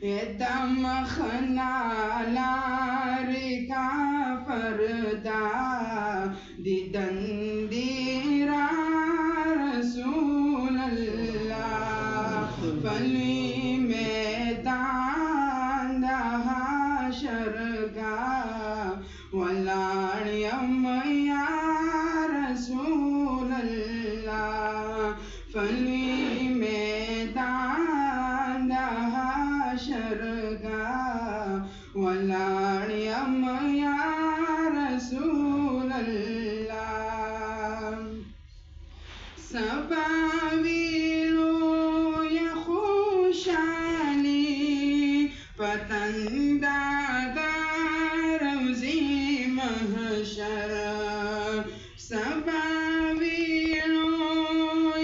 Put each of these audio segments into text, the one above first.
ये दमखना लारी का पर्दा दिदंदीरा रसूल अल्लाह फली मैदान हाशर का वलायम या रसूल अल्लाह फली मैदान हाशर का वलायम या रसूल अल्लाह सबावीरो या खुशाली पतंदा रौज़ी महशर सबावीरो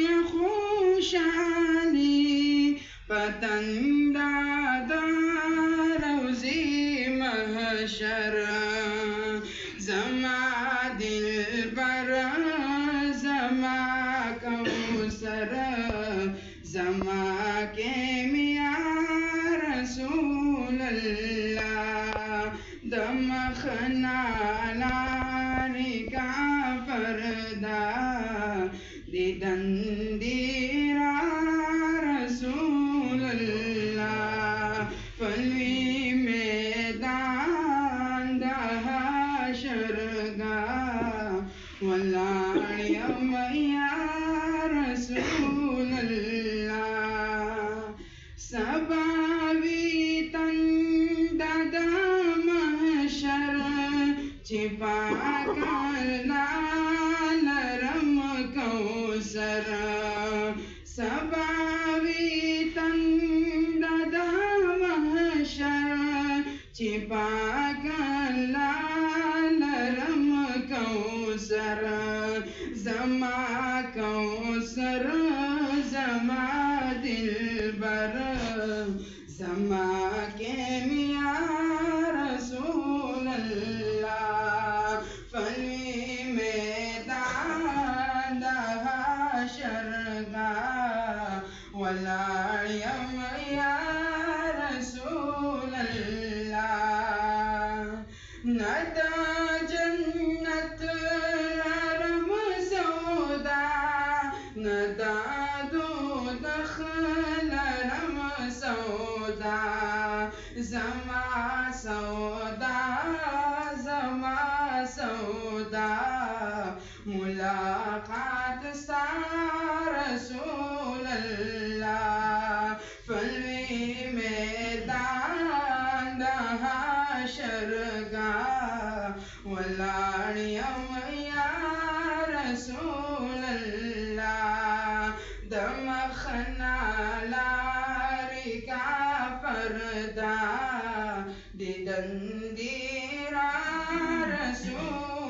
या खुशाली पतंदा रौज़ी महशर जमा दिल पर जमा कौसर जमा के मियाँ रसूल अल्लाह दमखना लारी का पर्दा दिदंदीरा रसूल अल्लाह फली मैदान हाशर का वलायम या रसूल अल्लाह सबावी तंदा महशर छिपा कर लालरम कौसर सबावी तंदा महशर छिपा कर लालरम कौसर जमा कौसर जमा दिलबर जमा के मियाँ रसूल अल्लाह फली मैदान हाशर का वलायम या रसूल अल्लाह नदा जन्नत रम सौदा नदा दोज़ख रम सौदा जमा सौदा जमा सौदा मुलाकात सा रसूल अल्लाह फली मैदान हाशर का वलायम या रसूल अल्लाह दमखना लारी का पर्दा दिदंदीरा रसूल